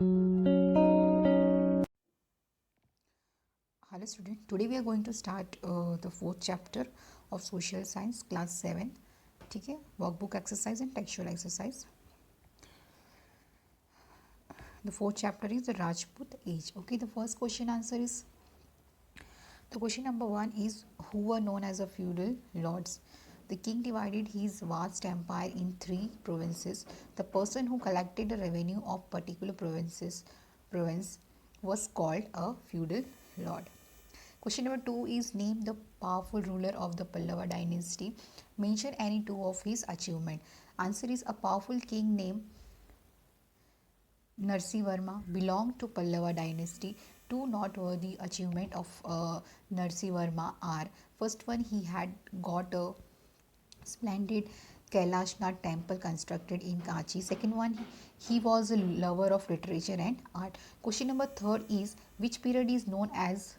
Hello student, today we are going to start the fourth chapter of social science class 7. ठीक है, workbook exercise and textual exercise. The fourth chapter is the Rajput age. Okay, the first question answer is, the question number 1 is, who were known as the feudal lords? The king divided his vast empire in 3 provinces. The person who collected the revenue of particular province was called a feudal lord. Question number 2 is, name the powerful ruler of the Pallava dynasty. Mention any two of his achievement. Answer is, a powerful king named Narsivarma belonged to Pallava dynasty. Two noteworthy achievement of Narsivarma are, first one, he had got a splendid Kailashnath temple constructed in Kachi. Second one, he was a lover of literature and art. Question number 3 is, which period is known as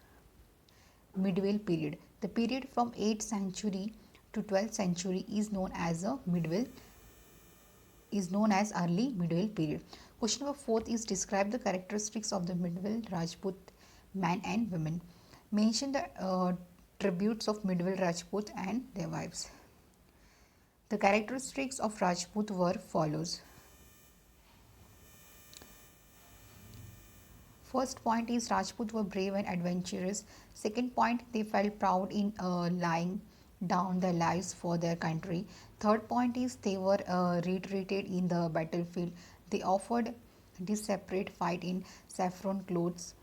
medieval period? The period from 8th century to 12th century is known as early medieval period. Question number 4 is, describe the characteristics of the medieval Rajput men and women. Mention the tributes of medieval Rajput and their wives. The characteristics of Rajput were follows. First point is, Rajput were brave and adventurous. Second point, they felt proud in lying down their lives for their country. Third point is, they were retreated in the battlefield. They offered this separate fight in saffron clothes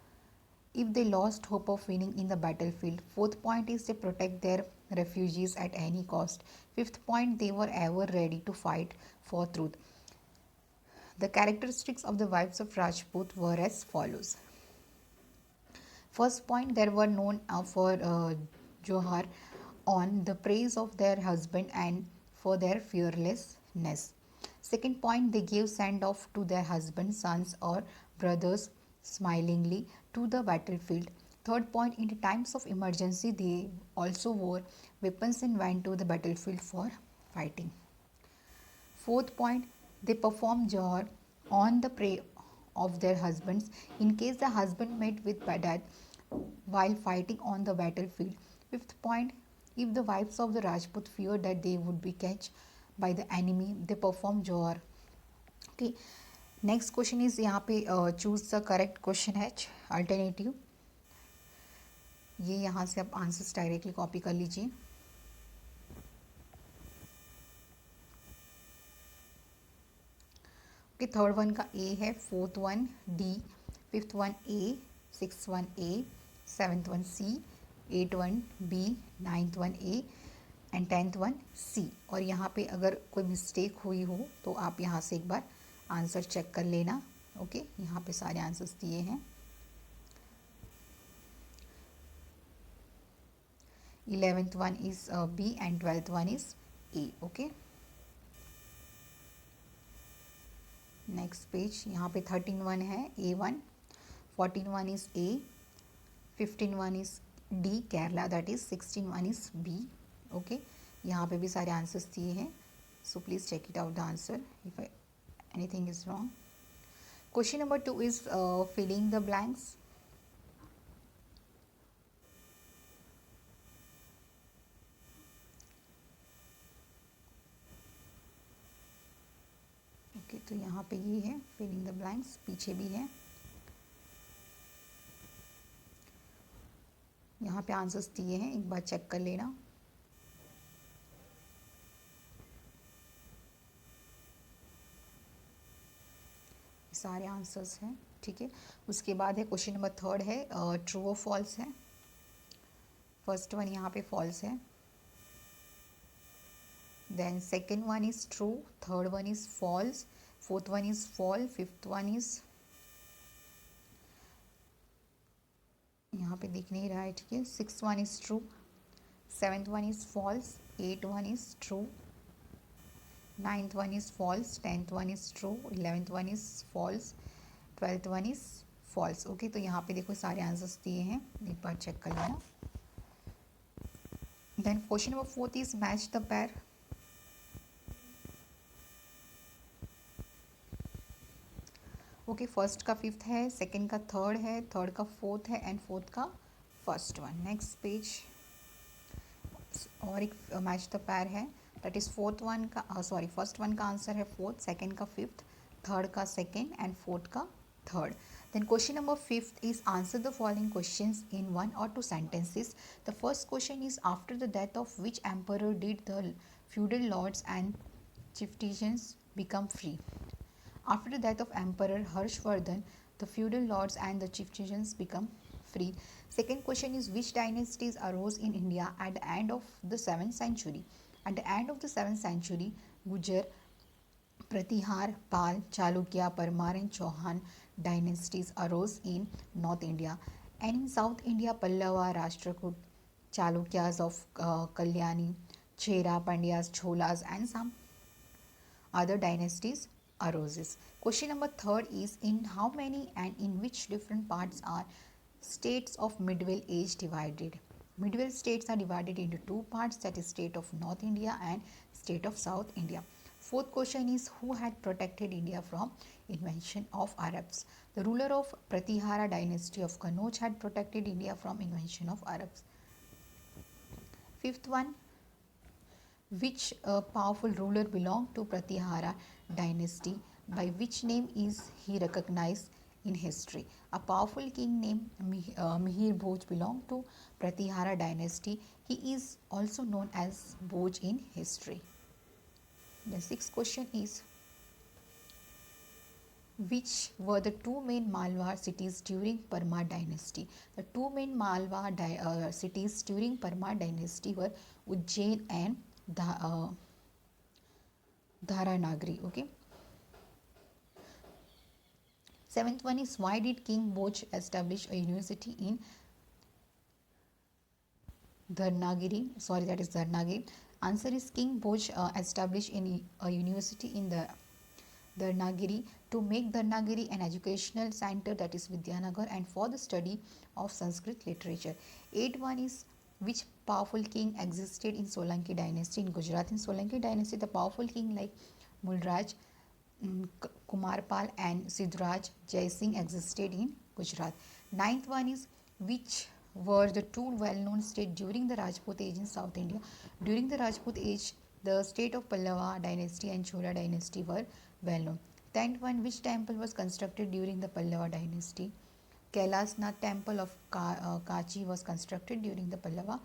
if they lost hope of winning in the battlefield. Fourth point is, they protect their refugees at any cost. Fifth point, they were ever ready to fight for truth. The characteristics of the wives of Rajput were as follows. First point, they were known for Johar on the praise of their husband and for their fearlessness. Second point, they gave send off to their husbands, sons, or brothers smilingly to the battlefield. Third point, in times of emergency, they also wore weapons and went to the battlefield for fighting. Fourth point, they performed Johar on the prey of their husbands in case the husband met with death while fighting on the battlefield. Fifth point, if the wives of the Rajput feared that they would be catched by the enemy, they performed Johar. Okay. Next question is, यहाँ पे choose the correct question है alternative. ये यहाँ से आप answers directly copy कर लीजिए. Okay, third one का ए है, fourth one D, fifth one A, six one A, seventh one C, eight one B, ninth one A and tenth one C. और यहाँ पे अगर कोई मिस्टेक हुई हो तो आप यहाँ से एक बार आंसर चेक कर लेना. ओके, यहाँ पे सारे आंसर्स दिए हैं. 11th one is B and 12th one is A. Okay, next page. यहाँ पे 13 वन है A1, 14 one is A, 15 one is D केरला, that is 16 one is B. Okay, यहाँ पे भी सारे आंसर्स दिए हैं, so please check it out the answer if anything is wrong. Question number 2 is filling the blanks. Okay, तो यहाँ पे ये है filling the blanks, पीछे भी है. यहाँ पे आंसर्स दिए हैं, एक बार चेक कर लेना. सारे आंसर्स हैं, ठीक है. उसके बाद है क्वेश्चन नंबर 3 है, ट्रू और फॉल्स है. फर्स्ट वन यहाँ पे फॉल्स है, then second one is true, third one is false, fourth one is fall, fifth one is यहाँ पे दिख नहीं रहा है, ठीक है. Six one is true, seventh one is false, eight one is true, ninth one is false, tenth one is true, 11th one is false, 12th one is false. Okay, तो यहाँ पे देखो सारे आंसर्स दिए हैं, एक बार चेक कर लेना. Then question number 4 is match the pair. Okay, first का फिफ्थ है, सेकंड का थर्ड है, थर्ड का फोर्थ है एंड फोर्थ का फर्स्ट वन. Next page. और एक मैच द पैर है, दैट इज फोर्थ वन का सॉरी फर्स्ट वन का आंसर है फोर्थ, सेकंड का फिफ्थ, थर्ड का सेकंड एंड फोर्थ का third. Then question number fifth is answer the following questions in one or two sentences. The first question is after the death of which emperor did the feudal lords and chieftains become free? After the death of Emperor Harshvardhan, the feudal lords and the chieftains become free. Second question is which dynasties arose in India at the end of the 7th century? At the end of the 7th century, Gujar, Pratihar, Pal, Chalukya, Parmar and Chauhan dynasties arose in North India. And in South India, Pallava, Rashtrakud, Chalukyas of Kalyani, Chera, Pandyas, Cholas and some other dynasties arose. Question number third is in how many and in which different parts are states of medieval age divided? Medieval states are divided into two parts, that is state of North India and state of South India. Fourth question is who had protected India from invasion of Arabs? The ruler of Pratihara dynasty of Kanauj had protected India from invasion of Arabs. Fifth one, which powerful ruler belonged to Pratihara dynasty? By which name is he recognized in history? A powerful king named Mihir Bhoj belonged to Pratihara dynasty. He is also known as Bhoj in history. The sixth question is which were the two main Malwa cities during Parmar dynasty? The two main Malwa cities during Parmar dynasty were Ujjain and Dharanagari. Okay. Seventh one is why did King Bhoj establish a university in Dharnagiri? Sorry, that is Dharnagiri. Answer is King Bhoj established a university in the Dharnagiri to make Dharnagiri an educational center, that is Vidyanagar, and for the study of Sanskrit literature. 8 one is which powerful king existed in Solanki dynasty in Gujarat? In Solanki dynasty, the powerful king like Mulraj, Kumarpal and Siddharaj Jai Singh existed in Gujarat. Ninth one is which were the two well-known states during the Rajput age in South India? During the Rajput age, the state of Pallava dynasty and Chola dynasty were well known. 10th one, which temple was constructed during the Pallava dynasty? Kailasnath temple of Kachi was constructed during the Pallava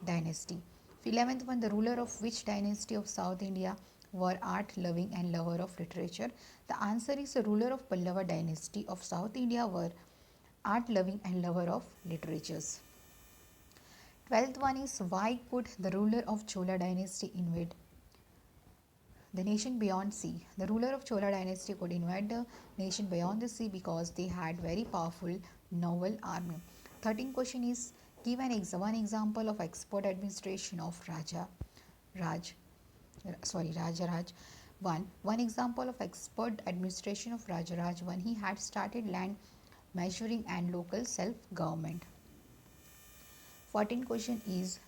dynasty. 11th one, the ruler of which dynasty of South India were art loving and lover of literature? The answer is the ruler of Pallava dynasty of South India were art loving and lover of literatures. 12th one is why could the ruler of Chola dynasty invade the nation beyond sea? The ruler of Chola dynasty could invade the nation beyond the sea because they had very powerful naval army. 13th question is give one example of expert administration of Raja Raj 1. One example of expert administration of Rajaraj 1. He had started land measuring and local self-government. 14th question is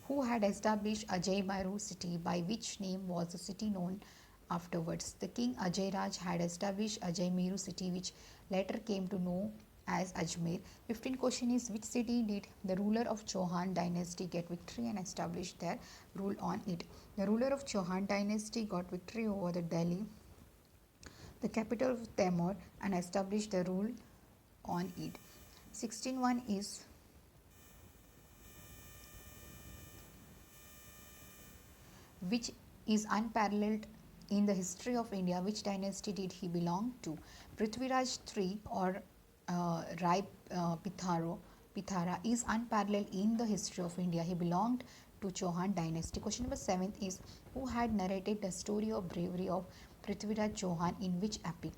who had established Ajay Maru city? By which name was the city known afterwards? The king Ajay Raj had established Ajay Meru city, which later came to know as Ajmer. 15th question is which city did the ruler of Chauhan dynasty get victory and establish their rule on it? The ruler of Chauhan dynasty got victory over the Delhi, the capital of Timur, and established the rule on it. 16th one is which is unparalleled in the history of India. Which dynasty did he belong to? Prithviraj III or Rai Pithara is unparalleled in the history of India. He belonged to Chauhan dynasty. Question number 7 is who had narrated the story of bravery of Prithviraj Chauhan in which epic?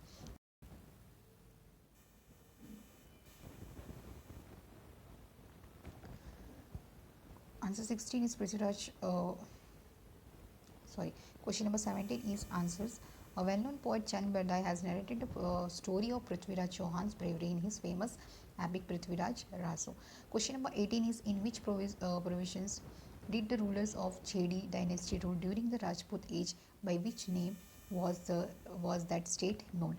Answer 16 is Prithviraj. Question number 17 is answers. A well-known poet Chand Bardai has narrated the story of Prithviraj Chauhan's bravery in his famous epic Prithviraj Raso. Question number 18 is in which provisions did the rulers of Chedi dynasty rule during the Rajput age? By which name was that state known?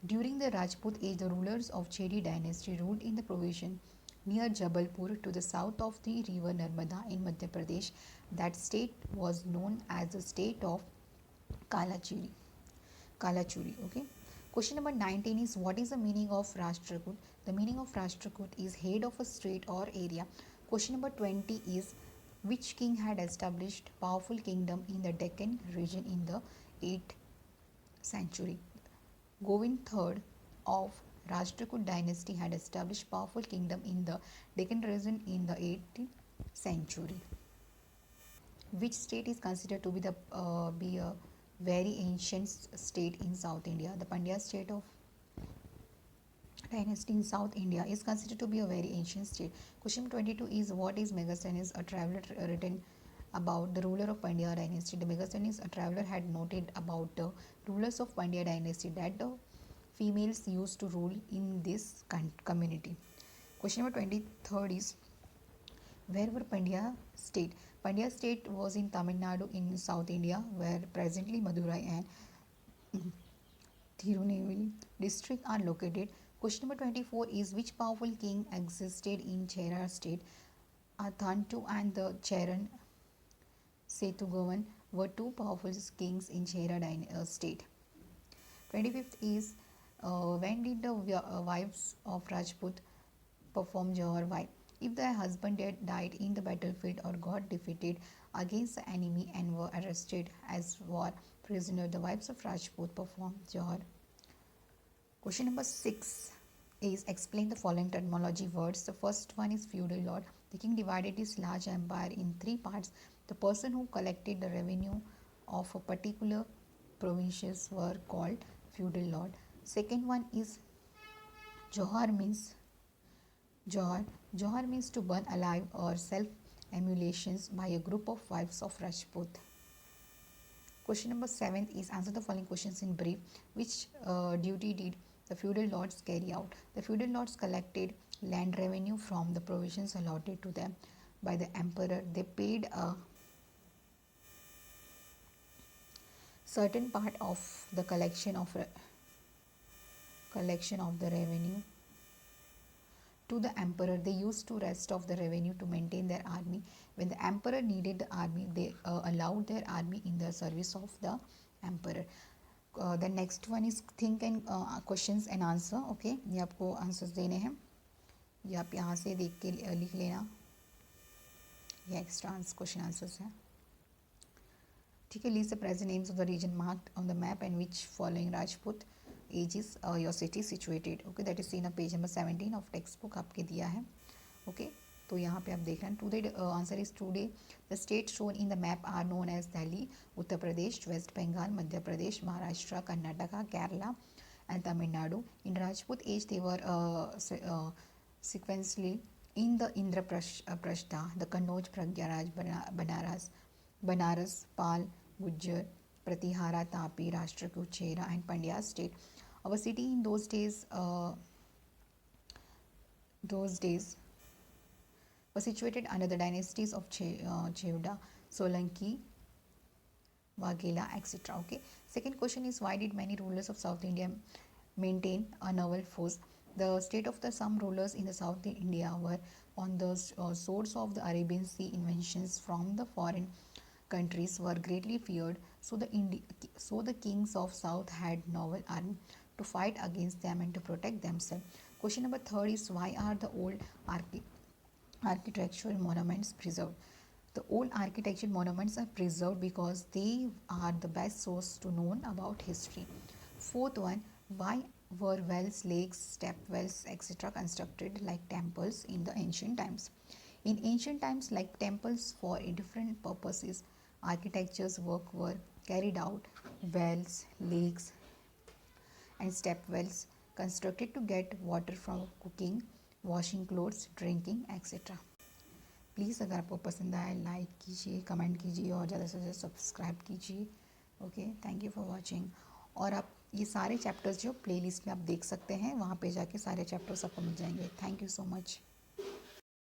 During the Rajput age, the rulers of Chedi dynasty ruled in the provision near Jabalpur to the south of the river Narmada in Madhya Pradesh. That state was known as the state of Kalachuri. Kalachuri. Okay. Question number 19 is, what is the meaning of Rashtragut? The meaning of Rashtragut is head of a state or area. Question number 20 is, which king had established powerful kingdom in the Deccan region in the 8th century? Govind III of Rashtragut dynasty had established powerful kingdom in the Deccan region in the 18th century. Which state is considered to be a very ancient state in South India? The Pandya state of dynasty in South India is considered to be a very ancient state. Question 22 is, what is Megasthenes, a traveler, written about the ruler of Pandya dynasty? The Megasthenes, a traveler, had noted about the rulers of Pandya dynasty that the females used to rule in this community. Question number 23 is, where were Pandya state? Pandya state was in Tamil Nadu in South India, where presently Madurai and Tirunelveli district are located. Question number 24 is, which powerful king existed in Chera state? Athantu and the Cheran Setugavan were two powerful kings in Chera state. 25th is, when did the wives of Rajput perform Johar Vai? If their husband died in the battlefield or got defeated against the enemy and were arrested as war prisoner, the wives of Rajput performed Johar. Question number 6 is, explain the following terminology words. The first one is feudal lord. The king divided his large empire in three parts. The person who collected the revenue of a particular provinces were called feudal lord. Second one is Johar means Johar means to burn alive or self-immolations by a group of wives of Rajput. Question number 7 is, answer the following questions in brief. Which duty did the feudal lords carry out? The feudal lords collected land revenue from the provisions allotted to them by the emperor. They paid a certain part of the collection of the revenue to the emperor. They used to rest of the revenue to maintain their army. When the emperor needed the army, they allowed their army in the service of the emperor. The next one is think and questions and answer. Okay, ये आपको answers देने हैं, ये आप यहाँ से देख के लिख लेना, ये एक्स्ट्रा क्वेश्चन आंसर्स हैं. ठीक है. List the present names of the region marked on the map and which following Rajput age is your city situated. Okay, that is seen on page number 17 of textbook आपके दिया है. Okay, तो यहाँ पे आप देख रहे हैं. Today answer is, today the states shown in the map are known as Delhi, Uttar Pradesh, West Bengal, Madhya Pradesh, Maharashtra, Karnataka, Kerala and Tamil Nadu. In Rajput age they were sequentially in the Indraprastha, the Kannauj, Prayagraj, Banaras, Pal, Gujjar, Pratihara, Tapi, Rashtragut, Chera and Pandya state. Our city in those days was situated under the dynasties of Chevda, Solanki, Waghela, etc. Okay. Second question is, why did many rulers of South India maintain a naval force? The state of some rulers in the South India were on the source of the Arabian Sea inventions from the foreign countries were greatly feared, so the kings of South had naval army to fight against them and to protect themselves. Question number 3 is, why are the old architectural monuments preserved? The old architectural monuments are preserved because they are the best source to know about history. Fourth one, why were wells, lakes, step wells, etc. constructed like temples in the ancient times? In ancient times, like temples for different purposes, architecture's work were carried out. Wells, lakes and step wells constructed to get water from cooking, washing clothes, drinking, etc. Please अगर आपको पसंद आए like कीजिए, comment कीजिए और ज़्यादा से ज़्यादा सब्सक्राइब कीजिए. Okay, thank you for watching. और आप ये सारे चैप्टर्स जो प्लेलिस्ट में आप देख सकते हैं, वहाँ पे जाके सारे चैप्टर्स आपको मिल जाएंगे. Thank you so much.